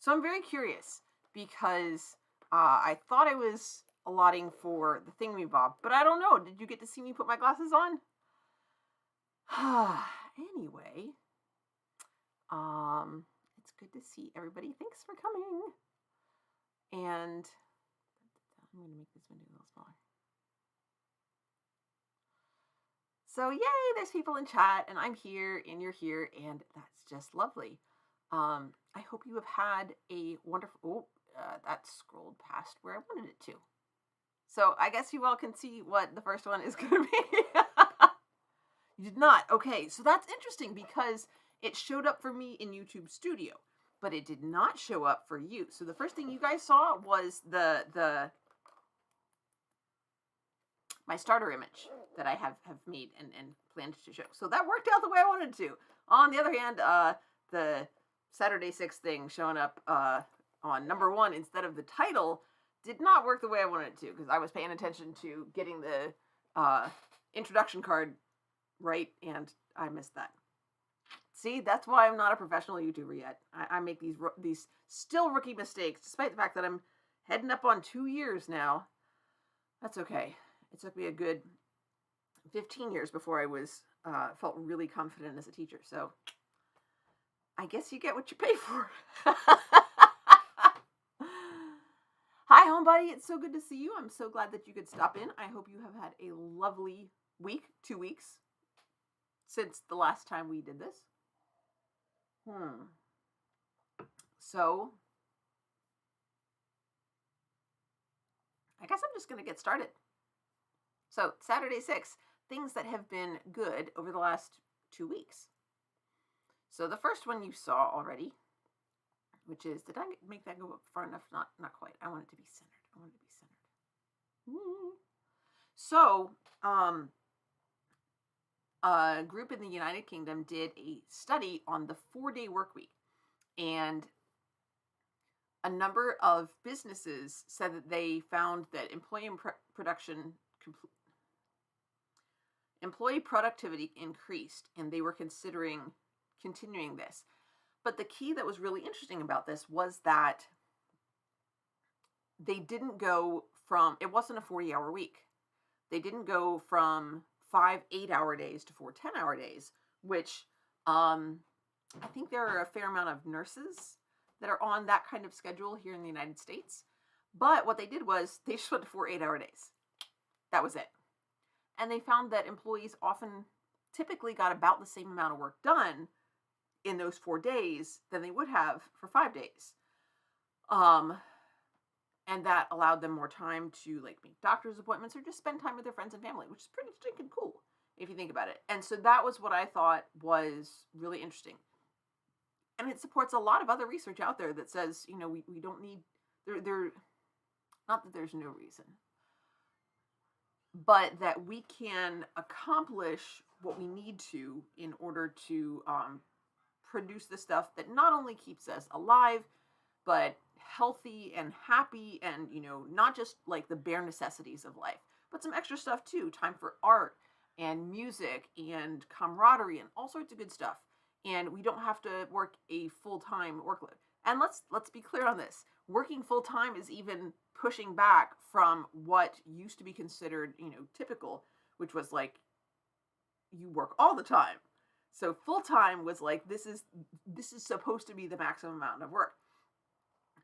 So I'm very curious because I thought I was allotting for the Thingamabob, but I don't know. Did you get to see me put my glasses on? Anyway, it's good to see everybody. Thanks for coming. And I'm going to make this window a little smaller. So yay, there's people in chat, and I'm here, and you're here, and that's just lovely. I hope you have had a wonderful. That scrolled past where I wanted it to. So I guess you all can see what the first one is going to be. You did not. Okay, so that's interesting because it showed up for me in YouTube Studio, but it did not show up for you. So the first thing you guys saw was the my starter image that I have made and planned to show. So that worked out the way I wanted to. On the other hand, the Saturday 6 thing showing up on number 1 instead of the title did not work the way I wanted it to, because I was paying attention to getting the introduction card right, and I missed that. See, that's why I'm not a professional YouTuber yet. I make these still rookie mistakes, despite the fact that I'm heading up on 2 years now. That's okay. It took me a good 15 years before I was felt really confident as a teacher. So I guess you get what you pay for. Hi, homebody. It's so good to see you. I'm so glad that you could stop in. I hope you have had a lovely week, 2 weeks, since the last time we did this. So I guess I'm just going to get started. So Saturday 6, things that have been good over the last 2 weeks. So the first one you saw already, which is, did I make that go up far enough? Not quite. I want it to be centered. So, a group in the United Kingdom did a study on the 4-day work week, and a number of businesses said that they found that employee productivity increased, and they were considering continuing this. But the key that was really interesting about this was that they didn't go from, it wasn't a 40-hour week. They didn't go from 5 8-hour days to 4 10-hour days, which I think there are a fair amount of nurses that are on that kind of schedule here in the United States. But what they did was they just went to 4 8-hour days. That was it. And they found that employees typically got about the same amount of work done in those 4 days than they would have for 5 days. And that allowed them more time to like make doctor's appointments or just spend time with their friends and family, which is pretty stinking cool if you think about it. And so that was what I thought was really interesting. And it supports a lot of other research out there that says, you know, we don't need, not that there's no reason, but that we can accomplish what we need to in order to produce the stuff that not only keeps us alive, but healthy and happy, and, you know, not just like the bare necessities of life, but some extra stuff too. Time for art and music and camaraderie and all sorts of good stuff. And we don't have to work a full-time workload. And let's be clear on this. Working full-time is even pushing back from what used to be considered, you know, typical, which was like you work all the time. So full-time was like, this is supposed to be the maximum amount of work.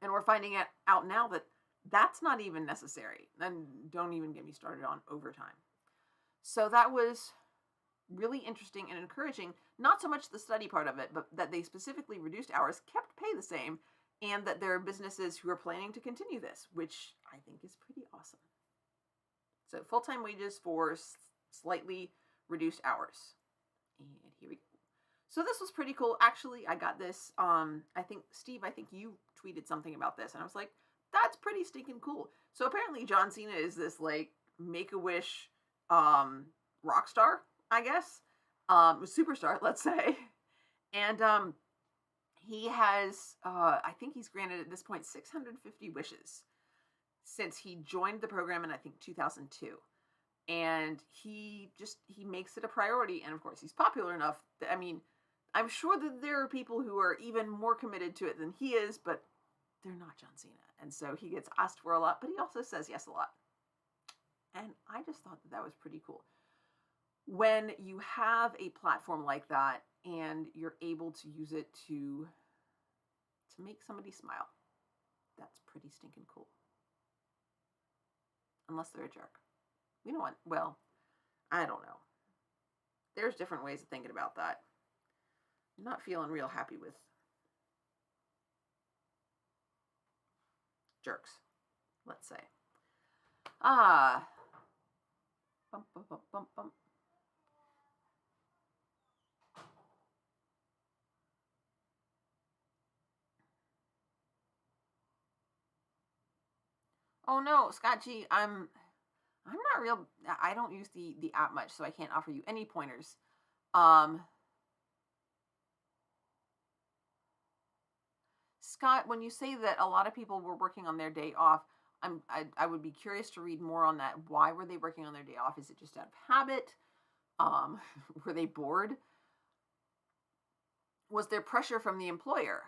And we're finding out now that that's not even necessary. And don't even get me started on overtime. So that was really interesting and encouraging. Not so much the study part of it, but that they specifically reduced hours, kept pay the same, and that there are businesses who are planning to continue this, which I think is pretty awesome. So full-time wages for slightly reduced hours. And here we go. So this was pretty cool. Actually, I got this, I think, Steve, you tweeted something about this, and I was like, that's pretty stinking cool. So apparently John Cena is this, like, Make-A-Wish rock star, I guess. Superstar, let's say. And he has, I think he's granted at this point 650 wishes since he joined the program in, I think, 2002. And he makes it a priority. And of course, he's popular enough that, I mean, I'm sure that there are people who are even more committed to it than he is, but they're not John Cena. And so he gets asked for a lot, but he also says yes a lot. And I just thought that that was pretty cool. When you have a platform like that and you're able to use it to make somebody smile, that's pretty stinking cool. Unless they're a jerk. We don't want, well, I don't know. There's different ways of thinking about that. I'm not feeling real happy with jerks, let's say. Ah. Bump, bump, bump, bump, bump. Oh no, Scott G, I'm not real. I don't use the app much, so I can't offer you any pointers. Scott, when you say that a lot of people were working on their day off, I would be curious to read more on that. Why were they working on their day off? Is it just out of habit? Were they bored? Was there pressure from the employer?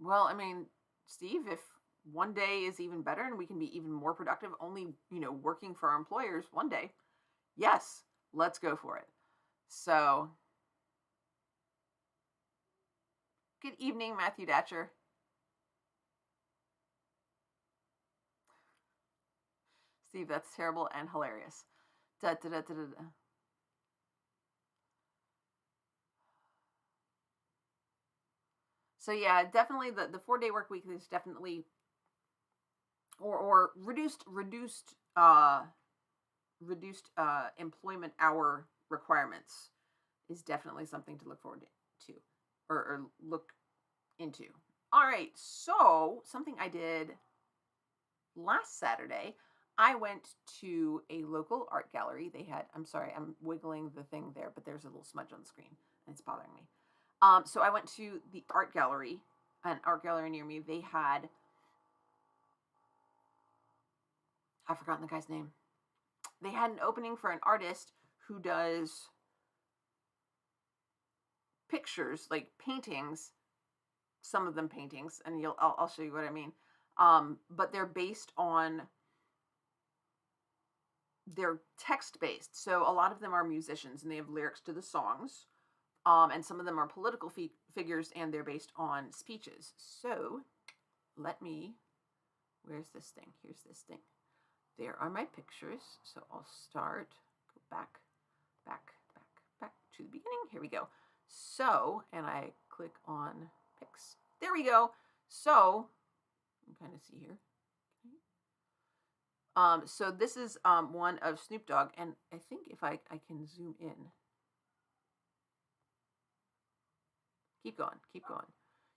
Well, I mean, Steve, if one day is even better and we can be even more productive, only, working for our employers one day, yes, let's go for it. So, good evening, Matthew Datcher. Steve, that's terrible and hilarious. Da, da, da, da, da. So yeah, definitely the 4-day work week is definitely or reduced employment hour requirements is definitely something to look forward to or look into. All right, so something I did last Saturday, I went to a local art gallery. They had, I'm sorry, I'm wiggling the thing there, but there's a little smudge on the screen and it's bothering me. So I went to the art gallery, an art gallery near me. They had, I've forgotten the guy's name. They had an opening for an artist who does pictures, like paintings, some of them paintings, and I'll show you what I mean. But they're based on, they're text based. So a lot of them are musicians and they have lyrics to the songs. And some of them are political figures and they're based on speeches. So let me, where's this thing? Here's this thing. There are my pictures. So I'll start, go back to the beginning. Here we go. So, and I click on pics. There we go. So, you can kind of see here. So this is one of Snoop Dogg, and I think if I can zoom in. Keep going.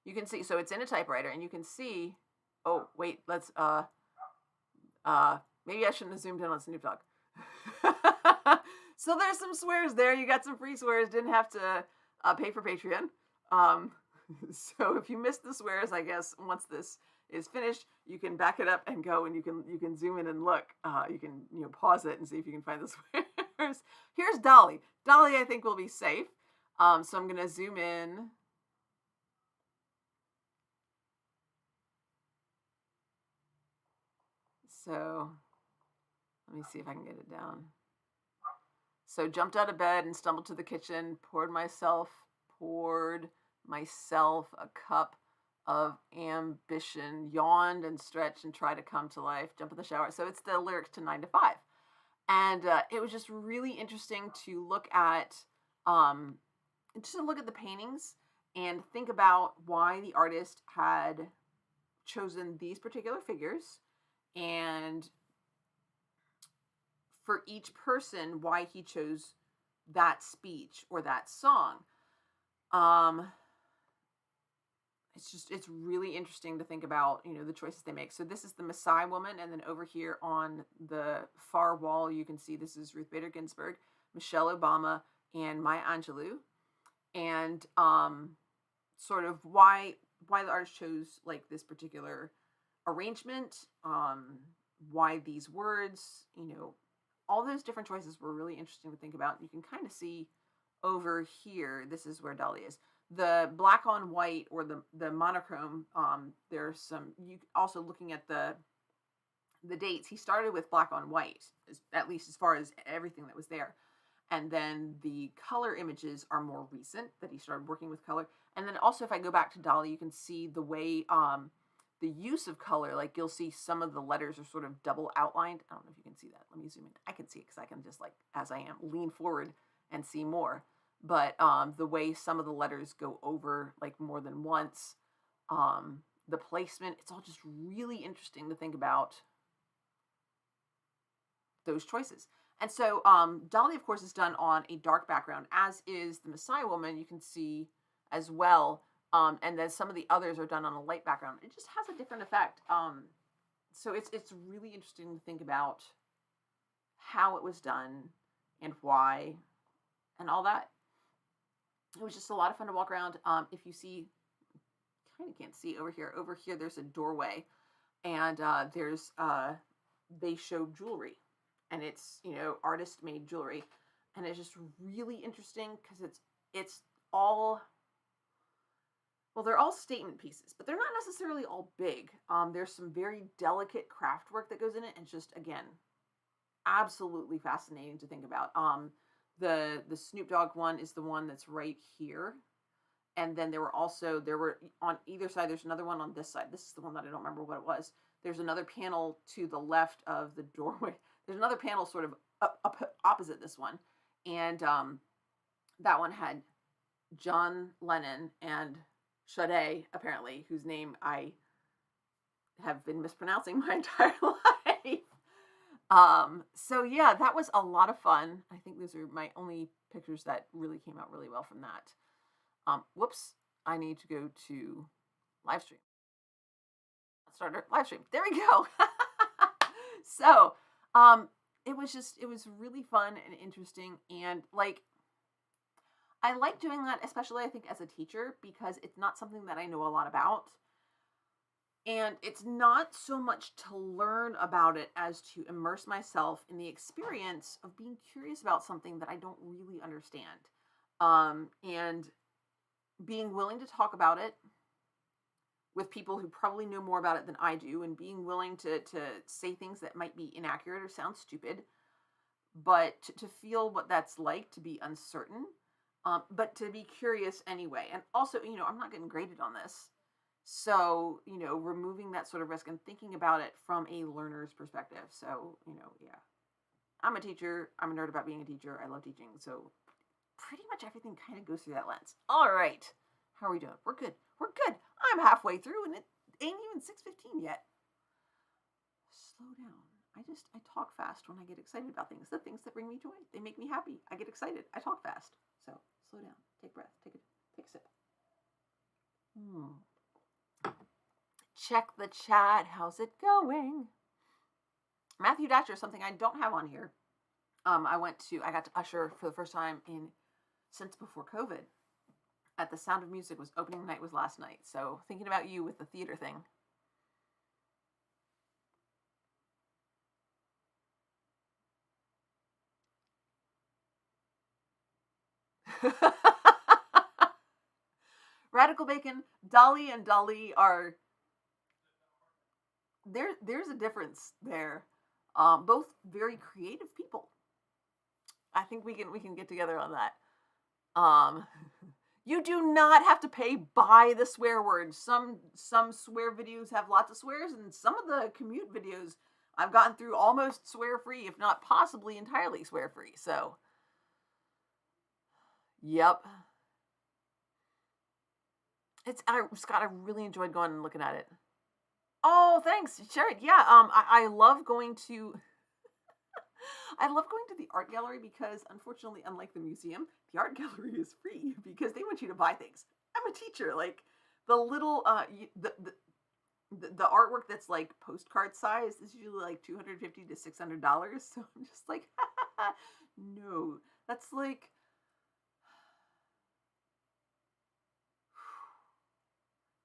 You can see, so it's in a typewriter, and you can see, oh, wait, let's, maybe I shouldn't have zoomed in on Snoop Dogg. So there's some swears there. You got some free swears. Didn't have to pay for Patreon. So if you missed the swears, I guess once this is finished, you can back it up and go, and you can zoom in and look. You can pause it and see if you can find the swears. Here's Dolly. Dolly, I think, will be safe. So I'm gonna zoom in. So let me see if I can get it down. So jumped out of bed and stumbled to the kitchen, poured myself a cup of ambition, yawned and stretched and tried to come to life, jump in the shower. So it's the lyrics to 9 to 5. And it was just really interesting to look at, the paintings and think about why the artist had chosen these particular figures, and for each person why he chose that speech or that song. It's really interesting to think about, the choices they make. So this is the Maasai woman, and then over here on the far wall, you can see this is Ruth Bader Ginsburg, Michelle Obama, and Maya Angelou, and sort of why the artist chose like this particular arrangement, why these words, all those different choices were really interesting to think about. You can kind of see over here, this is where Dolly is. The black on white, or the monochrome, there's some, you also looking at the dates, he started with black on white, at least as far as everything that was there. And then the color images are more recent, that he started working with color. And then also, if I go back to Dolly, you can see the way the use of color, like you'll see some of the letters are sort of double outlined. I don't know if you can see that. Let me zoom in. I can see it because I can just, like, as I am, lean forward and see more. But the way some of the letters go over, like, more than once, the placement, it's all just really interesting to think about those choices. And so Dolly, of course, is done on a dark background, as is the Messiah Woman, you can see as well. And then some of the others are done on a light background. It just has a different effect. So it's really interesting to think about how it was done and why and all that. It was just a lot of fun to walk around. If you see, kind of can't see over here. Over here, there's a doorway, and there's they show jewelry, and it's, you know, artist made jewelry, and it's just really interesting because it's all, well, they're all statement pieces, but they're not necessarily all big. There's some very delicate craft work that goes in it, and just, again, absolutely fascinating to think about. The Snoop Dogg one is the one that's right here. And then there were on either side, there's another one on this side. This is the one that I don't remember what it was. There's another panel to the left of the doorway. There's another panel sort of up opposite this one. And that one had John Lennon and Sade, apparently, whose name I have been mispronouncing my entire life. So yeah, that was a lot of fun. I think those are my only pictures that really came out really well from that. Whoops, I need to go to live stream. Let's start our live stream. There we go. So, it was really fun and interesting. And, like, I like doing that, especially I think as a teacher, because it's not something that I know a lot about. And it's not so much to learn about it as to immerse myself in the experience of being curious about something that I don't really understand. And being willing to talk about it with people who probably know more about it than I do, and being willing to say things that might be inaccurate or sound stupid, but to feel what that's like to be uncertain, but to be curious anyway. And also, you know, I'm not getting graded on this. So, you know, removing that sort of risk and thinking about it from a learner's perspective. So, you know, yeah. I'm a teacher. I'm a nerd about being a teacher. I love teaching. So pretty much everything kind of goes through that lens. All right. How are we doing? We're good. We're good. I'm halfway through and it ain't even 6:15 yet. Slow down. I talk fast when I get excited about things. The things that bring me joy. They make me happy. I get excited. I talk fast. So slow down. Take a breath. Take a sip. Check the chat. How's it going? Matthew Datcher, something I don't have on here. I got to usher for the first time since before COVID at the Sound of Music. Was opening night was last night. So thinking about you with the theater thing. Radical Bacon, Dolly and Dolly are there's a difference there. Both very creative people. I think we can get together on that. You do not have to pay by the swear words. Some swear videos have lots of swears, and some of the commute videos I've gotten through almost swear free, if not possibly entirely swear free. So, yep. Scott, I really enjoyed going and looking at it. Oh, thanks, Sharon. Yeah, I love going to. I love going to the art gallery because, unfortunately, unlike the museum, the art gallery is free because they want you to buy things. I'm a teacher. Like, the little the artwork that's like postcard size is usually like $250 to $600. So I'm just like, no, that's like.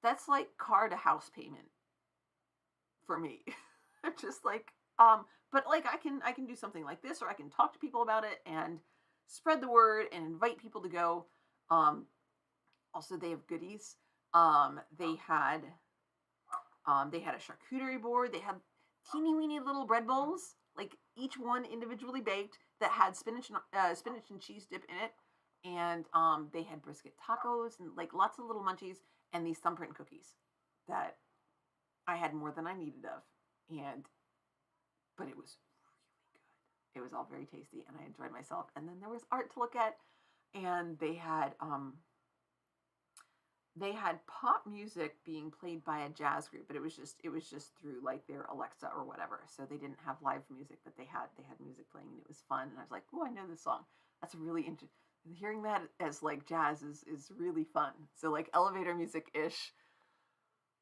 That's like car to house payment for me. I'm just like, But like I can do something like this, or I can talk to people about it and spread the word and invite people to go. Um, Also, they have goodies. They had a charcuterie board. They had teeny weeny little bread bowls, like each one individually baked, that had spinach and cheese dip in it. And they had brisket tacos and like lots of little munchies and these thumbprint cookies that I had more than I needed of. And but it was really good. It was all very tasty, and I enjoyed myself. And then there was art to look at, and they had pop music being played by a jazz group, but it was just through like their Alexa or whatever. So they didn't have live music, but they had music playing, and it was fun. And I was like, oh, I know this song. That's really interesting. Hearing that as like jazz is really fun. So like elevator music ish,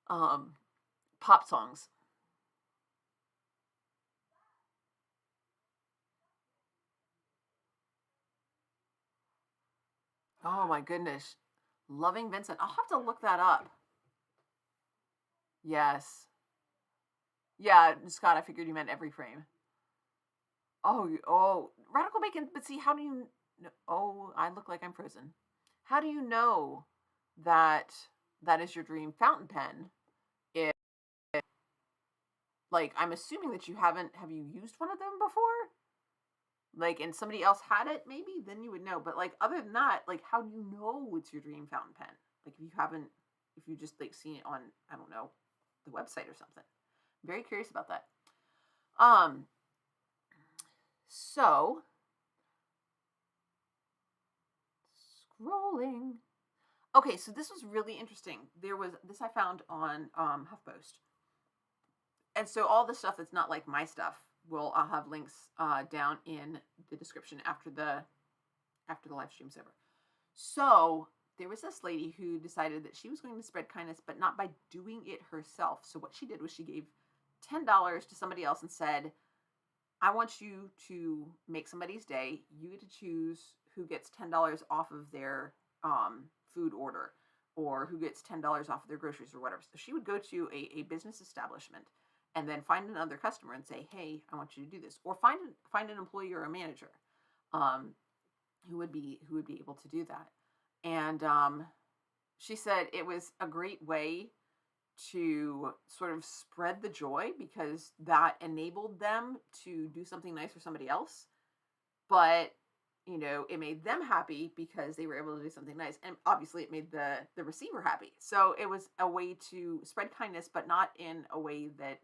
um, pop songs. Oh my goodness, Loving Vincent. I'll have to look that up. Yes. Yeah, Scott. I figured you meant every frame. Oh, radical bacon. But see, how do you? Oh, I look like I'm frozen. How do you know that that is your dream fountain pen? If, like, I'm assuming that you haven't. Have you used one of them before? Like, and somebody else had it, maybe then you would know. But like, other than that, like, how do you know it's your dream fountain pen? Like, if you haven't, if you just like seen it on, I don't know, the website or something. I'm very curious about that. Um, so scrolling. Okay, so this was really interesting. There was this I found on HuffPost, and so all the stuff that's not like my stuff will I'll have links down in the description after the live stream's over. So there was this lady who decided that she was going to spread kindness, but not by doing it herself. So what she did was she gave $10 to somebody else and said, I want you to make somebody's day. You get to choose who gets $10 off of their food order, or who gets $10 off of their groceries or whatever. So she would go to a business establishment and then find another customer and say, hey, I want you to do this. Or find an employee or a manager um, who would be able to do that. And she said it was a great way to sort of spread the joy because that enabled them to do something nice for somebody else. But it made them happy because they were able to do something nice, and obviously it made the receiver happy. So it was a way to spread kindness, but not in a way that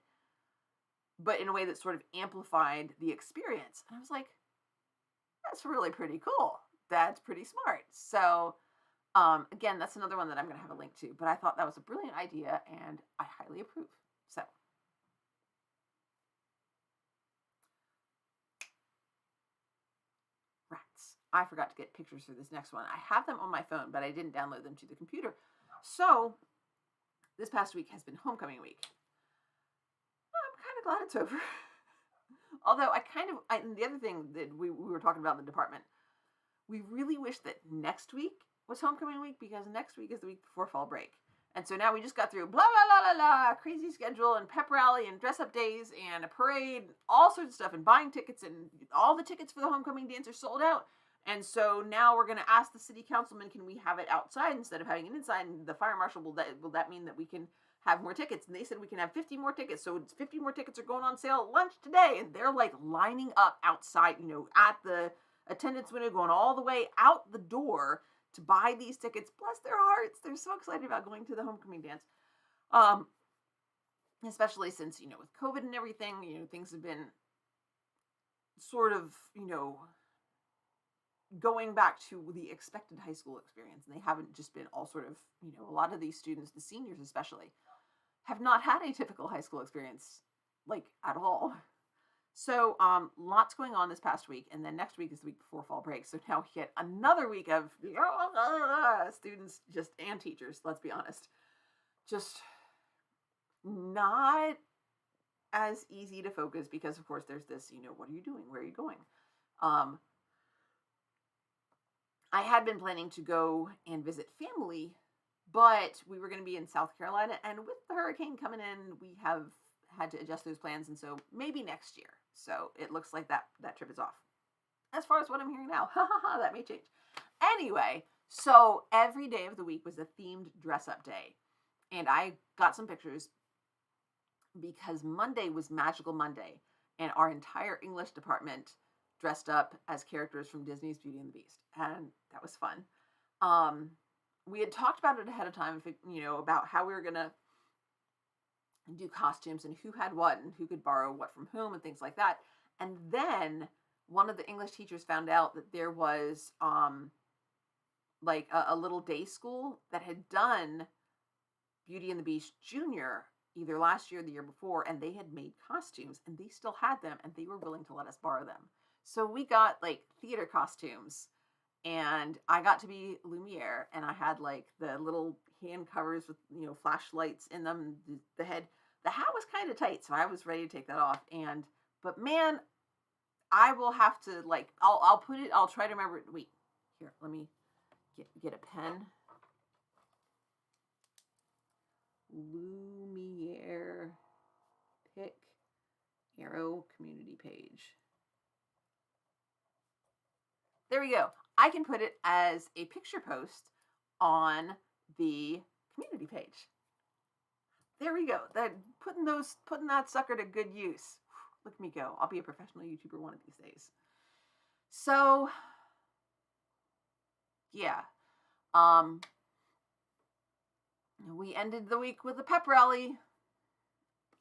but in a way that sort of amplified the experience. And I was like, that's really pretty cool. That's pretty smart. So again, that's another one that I'm going to have a link to. But I thought that was a brilliant idea, and I highly approve. So rats. I forgot to get pictures for this next one. I have them on my phone, but I didn't download them to the computer. So this past week has been homecoming week. I'm kind of glad it's over. Although and the other thing that we were talking about in the department, we really wish that next week was homecoming week, because next week is the week before fall break. And so now we just got through blah, blah, blah, blah, blah, crazy schedule and pep rally and dress up days and a parade, all sorts of stuff, and buying tickets, and all the tickets for the homecoming dance are sold out. And so now we're going to ask the city councilman, can we have it outside instead of having it inside? And the fire marshal, will that mean that we can have more tickets? And they said we can have 50 more tickets. So 50 more tickets are going on sale at lunch today. And they're like lining up outside, at the attendance window, going all the way out the door to buy these tickets. Bless their hearts. They're so excited about going to the homecoming dance. Um, Especially since, with COVID and everything, things have been sort of, going back to the expected high school experience. And they haven't just been all sort of, a lot of these students, the seniors especially, have not had a typical high school experience, like, at all. So, lots going on this past week, and then next week is the week before fall break. So now we get another week of students, just and teachers. Let's be honest, just not as easy to focus because, of course, there's this. What are you doing? Where are you going? Um, I had been planning to go and visit family, but we were going to be in South Carolina, and with the hurricane coming in, we have had to adjust those plans, and so maybe next year. So it looks like that trip is off. As far as what I'm hearing now, that may change. Anyway, so every day of the week was a themed dress up day, and I got some pictures because Monday was Magical Monday, and our entire English department dressed up as characters from Disney's Beauty and the Beast, and that was fun. We had talked about it ahead of time, about how we were gonna do costumes and who had what and who could borrow what from whom and things like that. And then one of the English teachers found out that there was like a little day school that had done Beauty and the Beast Junior either last year or the year before, and they had made costumes and they still had them and they were willing to let us borrow them. So we got like theater costumes, and I got to be Lumiere, and I had like the little hand covers with flashlights in them. The hat was kind of tight, so I was ready to take that off. But man, I will have to I'll put it. I'll try to remember. Wait, here, let me get a pen. Lumiere pick arrow community page. There we go. I can put it as a picture post on the community page. There we go. Putting that sucker to good use. Look at me go. I'll be a professional YouTuber one of these days. So yeah. We ended the week with a pep rally.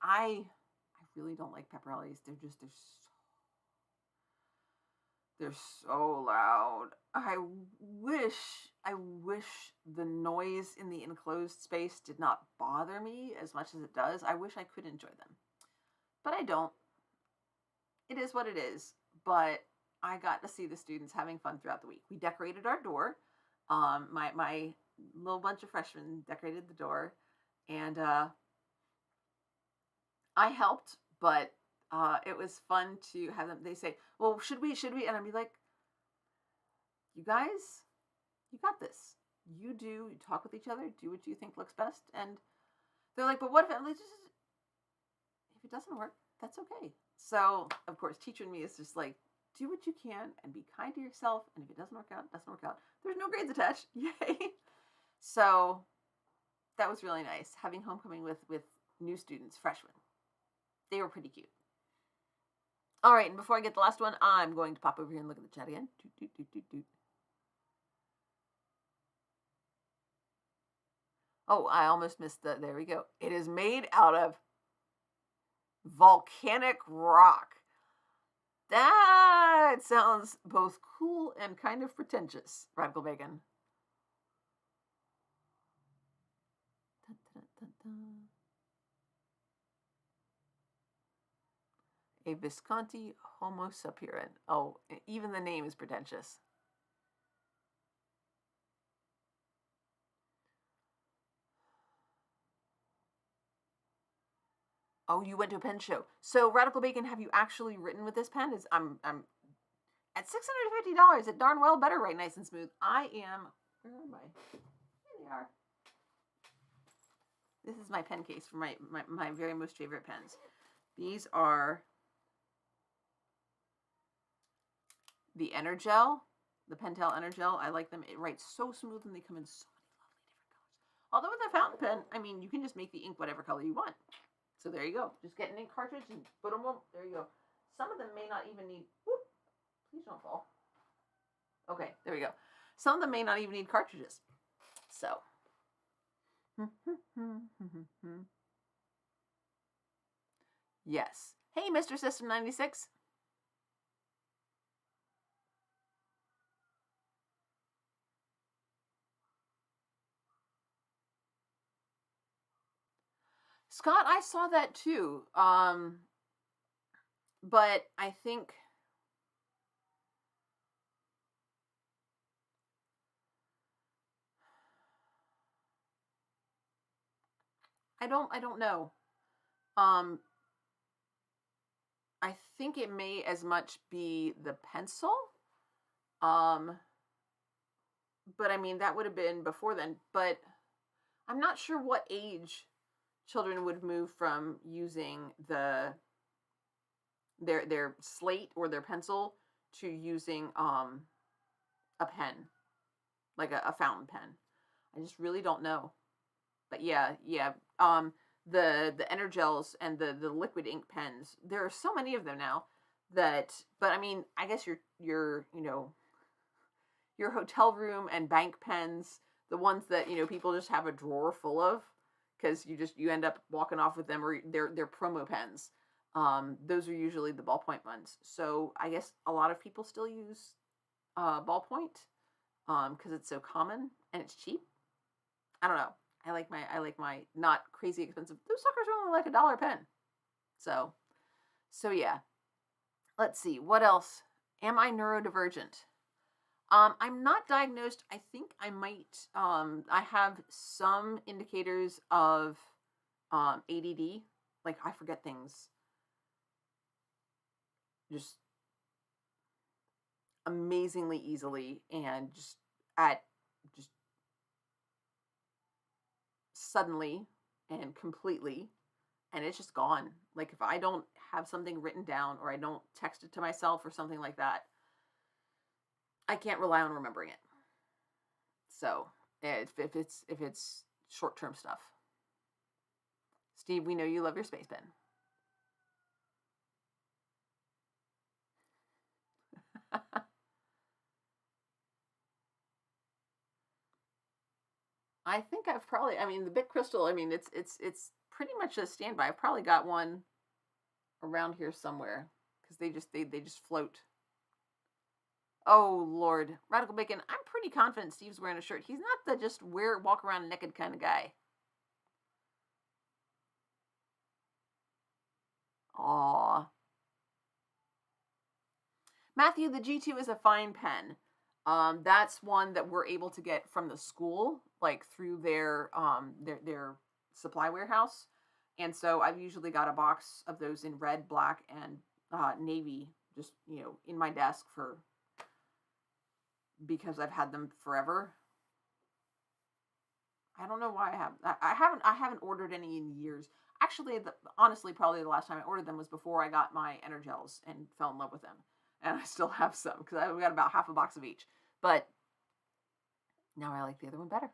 I really don't like pep rallies. They're so loud. I wish the noise in the enclosed space did not bother me as much as it does. I wish I could enjoy them, but I don't. It is what it is. But I got to see the students having fun throughout the week. We decorated our door. My little bunch of freshmen decorated the door, and I helped, but it was fun to have them. They say, well, should we? And I'd be like, you guys, you got this. You talk with each other, do what you think looks best. And they're like, but what if it doesn't work? That's okay. So of course, teaching me is just like, do what you can and be kind to yourself. And if it doesn't work out, it doesn't work out. There's no grades attached. Yay. So that was really nice, having homecoming with new students, freshmen. They were pretty cute. All right, and before I get the last one, I'm going to pop over here and look at the chat again. Oh, I almost missed there we go. It is made out of volcanic rock. That sounds both cool and kind of pretentious, Radical Bacon. A Visconti Homo sapien. Oh, even the name is pretentious. Oh, you went to a pen show. So, Radical Bacon, have you actually written with this pen? I'm at $650. It darn well better write nice and smooth. I am. Where am I? Here they are. This is my pen case for my very most favorite pens. These are the Energel, the Pentel Energel. I like them. It writes so smooth, and they come in so many lovely different colors. Although with a fountain pen, I mean, you can just make the ink whatever color you want. So there you go. Just get an ink cartridge and put them on. There you go. Some of them may not even need, whoop, please don't fall. Okay, there we go. Some of them may not even need cartridges. So. Yes. Hey, Mr. System 96. Scott, I saw that too. But I think I don't know. I think it may as much be the pencil. But I mean, that would have been before then. But I'm not sure what age children would move from using their slate or their pencil to using a pen, like a fountain pen. I just really don't know. But yeah. The Energels and the liquid ink pens. There are so many of them now that. But I mean, I guess your hotel room and bank pens, the ones that people just have a drawer full of, because you end up walking off with them, or they're promo pens. Those are usually the ballpoint ones. So I guess a lot of people still use ballpoint because it's so common and it's cheap. I don't know. I like my not crazy expensive. Those suckers are only like $1 a pen. So yeah. Let's see what else. Am I neurodivergent? I'm not diagnosed. I think I might. I have some indicators of ADD. Like I forget things just amazingly easily, and just suddenly and completely, and it's just gone. Like if I don't have something written down, or I don't text it to myself or something like that, I can't rely on remembering it. So if it's short term stuff. Steve, we know you love your space pen. I think I've probably. I mean, the Bic Crystal. I mean, it's pretty much a standby. I've probably got one around here somewhere because they just float. Oh Lord, Radical Bacon. I'm pretty confident Steve's wearing a shirt. He's not the just walk around naked kind of guy. Aw. Matthew, the G2 is a fine pen. That's one that we're able to get from the school, like through their supply warehouse. And so I've usually got a box of those in red, black, and navy, just in my desk because I've had them forever. I don't know why I haven't ordered any in years. Actually, honestly, probably the last time I ordered them was before I got my Energels and fell in love with them, and I still have some because I've got about half a box of each. But now I like the other one better.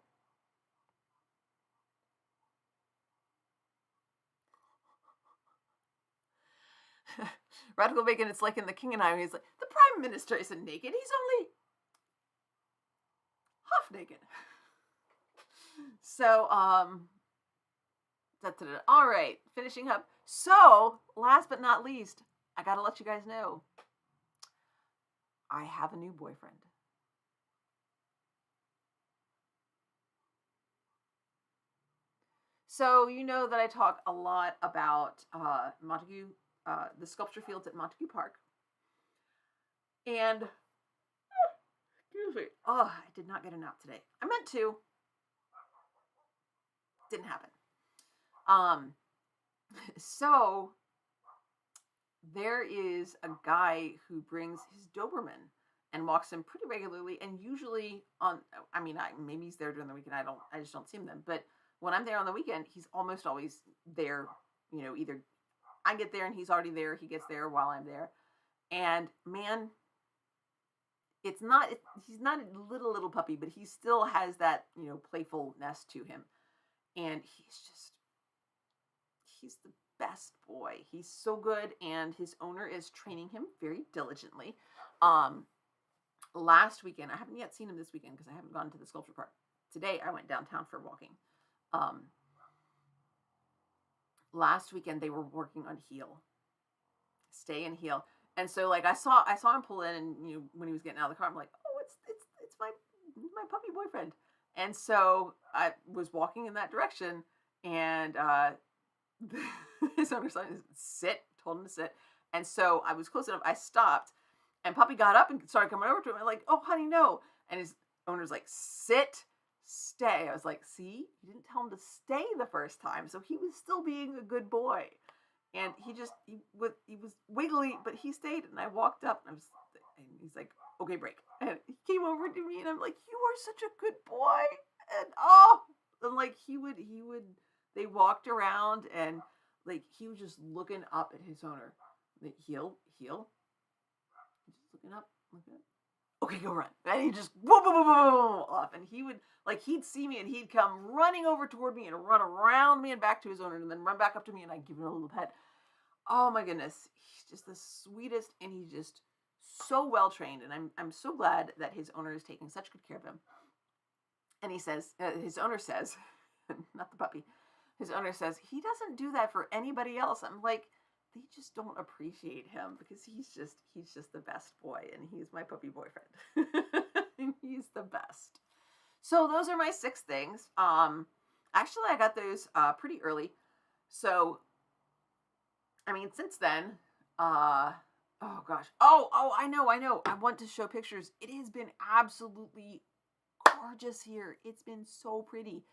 Radical Bacon, it's like in The King and I, he's like, the Prime Minister isn't naked, he's only half naked. So, all right, finishing up. So, last but not least, I gotta let you guys know, I have a new boyfriend. So you know that I talk a lot about Montague, the sculpture fields at Montague Park, and excuse me, oh, I did not get a nap today. I meant to, didn't happen. Um, so there is a guy who brings his Doberman and walks him pretty regularly, and usually on. I mean, maybe he's there during the weekend. I just don't see him then. But when I'm there on the weekend, he's almost always there. Either I get there and he's already there. He gets there while I'm there, and man, it's not. He's not a little puppy, but he still has that playfulness to him, and he's the best boy. He's so good, and his owner is training him very diligently. Um, Last weekend, I haven't yet seen him this weekend because I haven't gone to the sculpture park. Today, I went downtown for walking. Um, Last weekend, they were working on heel, stay and heel, and so like I saw him pull in, and when he was getting out of the car, I'm like, oh, it's my puppy boyfriend, and so I was walking in that direction, and his owner said, sit, told him to sit. And so I was close enough. I stopped, and Puppy got up and started coming over to him. I'm like, oh, honey, no. And his owner's like, sit, stay. I was like, see, you didn't tell him to stay the first time. So he was still being a good boy. And he was wiggly, but he stayed. And I walked up, and he's like, okay, break. And he came over to me, and I'm like, you are such a good boy. And and like he would They walked around and like he was just looking up at his owner. Like, heel. He's just looking up, okay, go run. And he just boom, boom, boom, boom, boom, off. And he would, like, he'd see me and he'd come running over toward me and run around me and back to his owner and then run back up to me and I'd give him a little pet. Oh my goodness. He's just the sweetest and he's just so well trained. And I'm so glad that his owner is taking such good care of him. And he says, his owner says, not the puppy, his owner says, he doesn't do that for anybody else. I'm like, they just don't appreciate him because he's just the best boy and he's my puppy boyfriend. And he's the best. So those are my 6 things. Actually I got those pretty early. So I mean, since then, oh gosh. Oh, I know. I want to show pictures. It has been absolutely gorgeous here. It's been so pretty.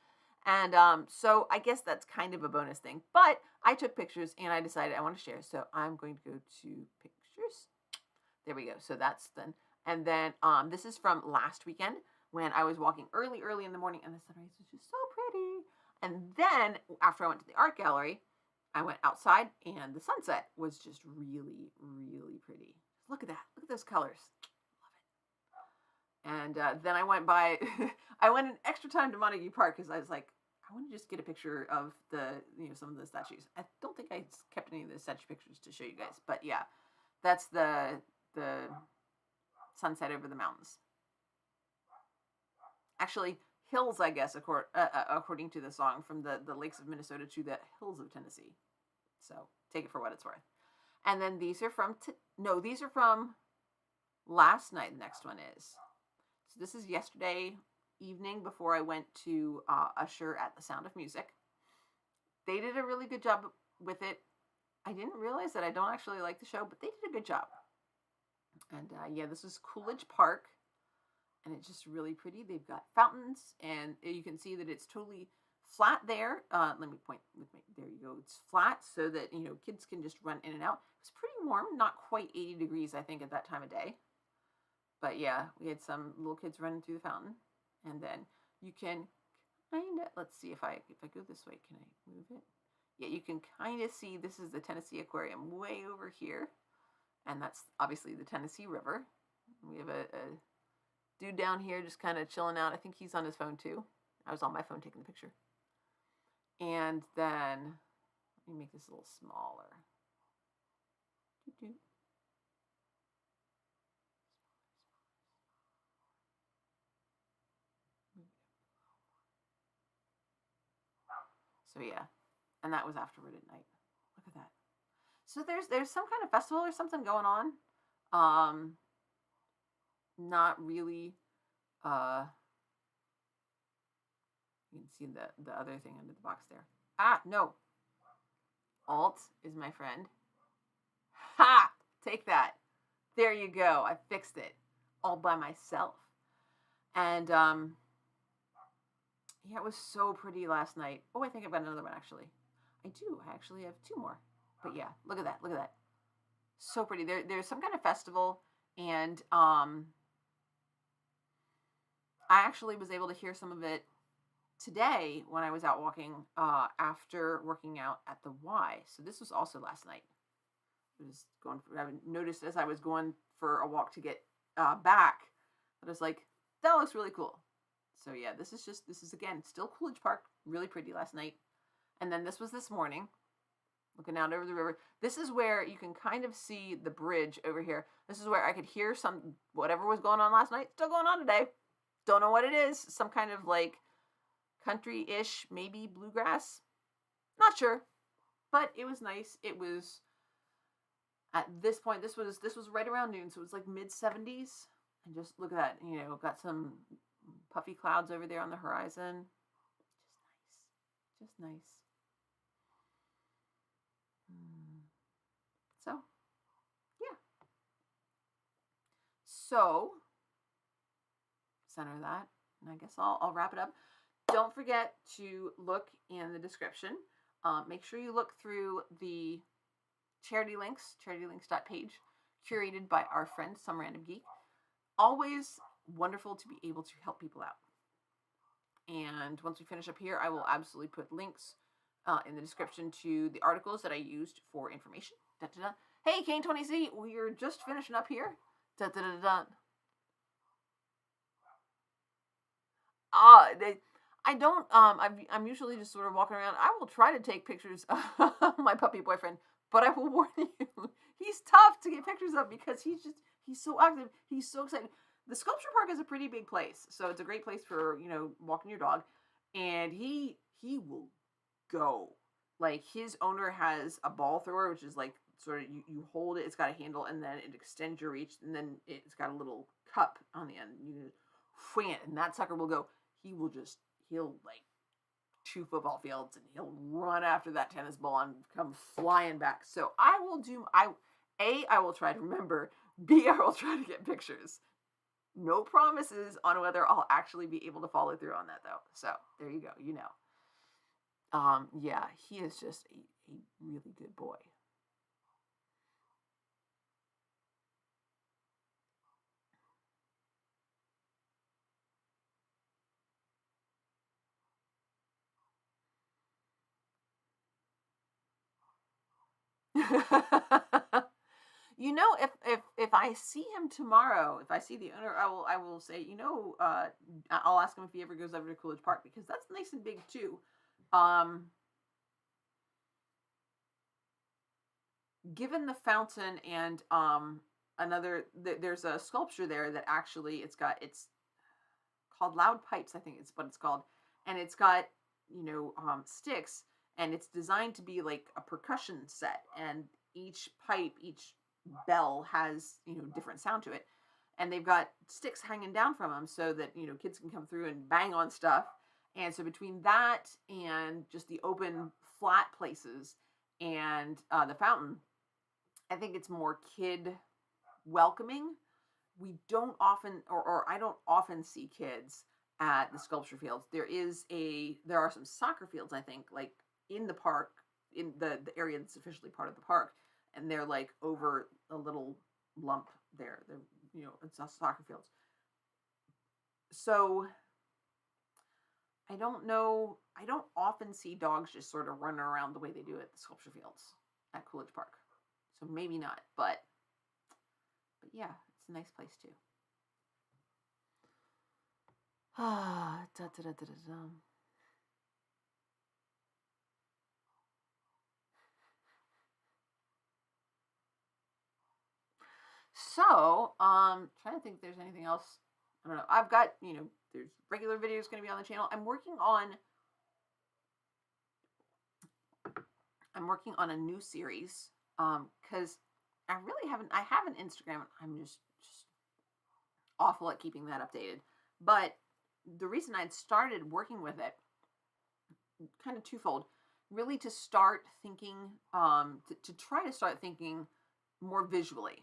And so I guess that's kind of a bonus thing. But I took pictures and I decided I want to share. So I'm going to go to pictures. There we go. So that's then. And then this is from last weekend when I was walking early in the morning and the sunrise was just so pretty. And then after I went to the art gallery, I went outside and the sunset was just really, really pretty. Look at that. Look at those colors. Love it. And then I went by, I went an extra time to Montague Park because I was like, I want to just get a picture of some of the statues. I don't think I kept any of the statue pictures to show you guys, but yeah, that's the sunset over the mountains. Actually, hills, I guess, according to the song, from the lakes of Minnesota to the hills of Tennessee. So take it for what it's worth. And then these are from, these are from last night. The next one is. So this is yesterday evening before I went to usher at the Sound of Music. They did a really good job with it. I didn't realize that I don't actually like the show, but they did a good job. And yeah, this is Coolidge Park. And it's just really pretty. They've got fountains, and you can see that it's totally flat there. Let me point with me. There you go. It's flat so that, kids can just run in and out. It's pretty warm, not quite 80 degrees, I think, at that time of day. But yeah, we had some little kids running through the fountain. And then you can kind of, let's see if I go this way, can I move it? Yeah, you can kind of see this is the Tennessee Aquarium way over here. And that's obviously the Tennessee River. We have a dude down here just kind of chilling out. I think he's on his phone too. I was on my phone taking the picture. And then, let me make this a little smaller. So yeah, and that was afterward at night. Look at that. So there's some kind of festival or something going on. Not really. You can see the other thing under the box there. Ah, no. Alt is my friend. Ha! Take that. There you go. I fixed it all by myself. And yeah, it was so pretty last night. Oh, I think I've got another one actually. I do. I actually have 2 more. But yeah, look at that. Look at that. So pretty. There's some kind of festival, and I actually was able to hear some of it today when I was out walking after working out at the Y. So this was also last night. I noticed as I was going for a walk to get back that I was like, that looks really cool. So yeah, this is again still Coolidge Park, really pretty last night. And then this was this morning, looking out over the river. This is where you can kind of see the bridge over here. This is where I could hear whatever was going on last night, still going on today. Don't know what it is. Some kind of like country-ish, maybe bluegrass. Not sure, but it was nice. It was at this point. This was right around noon, so it was like mid-70s. And just look at that. Got some puffy clouds over there on the horizon. Just nice. So, yeah. So, center that, and I guess I'll wrap it up. Don't forget to look in the description. Make sure you look through the charity links, charitylinks.page, curated by our friend, Some Random Geek. Always wonderful to be able to help people out. And once we finish up here, I will absolutely put links in the description to the articles that I used for information. Da, da, da. Hey, Kane20Z, we're just finishing up here. Da, da, da, da. I don't, I'm usually just sort of walking around. I will try to take pictures of my puppy boyfriend, but I will warn you, he's tough to get pictures of because he's so active. He's so excited. The sculpture park is a pretty big place, so it's a great place for, walking your dog. And he will go. Like, his owner has a ball thrower, which is like sort of, you hold it, it's got a handle, and then it extends your reach, and then it's got a little cup on the end. You just swing it, and that sucker will go. He'll like 2 football fields, and he'll run after that tennis ball and come flying back. So I will try to remember. B, I will try to get pictures. No promises on whether I'll actually be able to follow through on that, though. So there you go. Yeah, he is just a really good boy. If I see him tomorrow, if I see the owner, I will say, I'll ask him if he ever goes over to Coolidge Park, because that's nice and big too. Given the fountain and there's a sculpture there that actually it's called Loud Pipes, I think it's what it's called, and it's got sticks, and it's designed to be like a percussion set, and each pipe, each bell has different sound to it, and they've got sticks hanging down from them so that kids can come through and bang on stuff. And so between that and just the open flat places and the fountain, I think it's more kid welcoming. We don't often, or I don't often see kids at the sculpture fields. There are some soccer fields, I think, like in the park, in the area that's officially part of the park, and they're like over a little lump there. It's soccer fields. So I don't know. I don't often see dogs just sort of running around the way they do at the sculpture fields at Coolidge Park. So maybe not, but yeah, it's a nice place too. Ah, da da da da da. So, trying to think if there's anything else. I don't know. I've got, there's regular videos going to be on the channel. I'm working on a new series, because I have an Instagram. I'm just awful at keeping that updated. But the reason I'd started working with it, kind of twofold, really to start thinking, to try to start thinking more visually.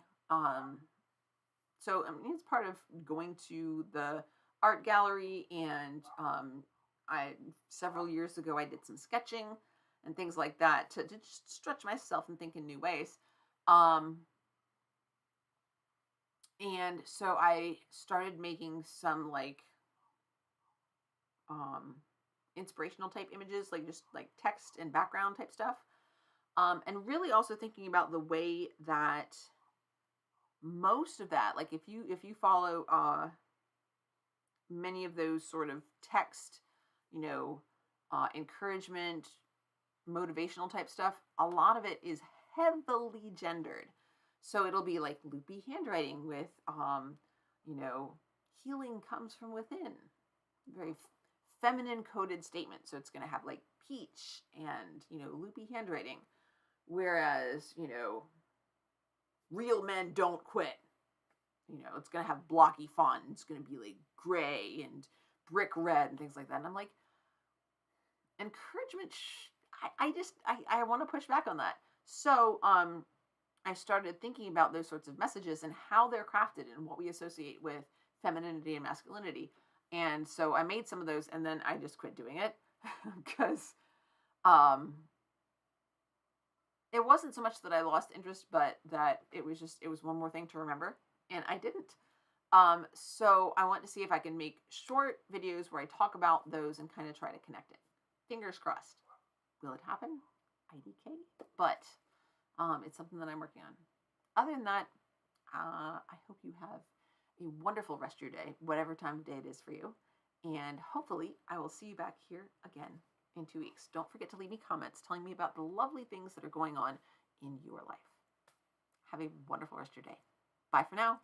So it's part of going to the art gallery, and several years ago I did some sketching and things like that to just stretch myself and think in new ways. And so I started making some like inspirational type images, like just like text and background type stuff. And really also thinking about the way that most of that, like if you follow many of those sort of text, encouragement, motivational type stuff, a lot of it is heavily gendered. So it'll be like loopy handwriting with healing comes from within, very feminine coded statement. So it's going to have like peach and loopy handwriting, whereas real men don't quit. It's going to have blocky font. It's going to be like gray and brick red and things like that. And I'm like, encouragement. I want to push back on that. So I started thinking about those sorts of messages and how they're crafted and what we associate with femininity and masculinity. And so I made some of those, and then I just quit doing it because it wasn't so much that I lost interest, but that it was one more thing to remember, and I didn't. So I want to see if I can make short videos where I talk about those and kind of try to connect it. Fingers crossed. Will it happen? IDK. But it's something that I'm working on. Other than that, I hope you have a wonderful rest of your day, whatever time of day it is for you. And hopefully, I will see you back here again in 2 weeks. Don't forget to leave me comments telling me about the lovely things that are going on in your life. Have a wonderful rest of your day. Bye for now.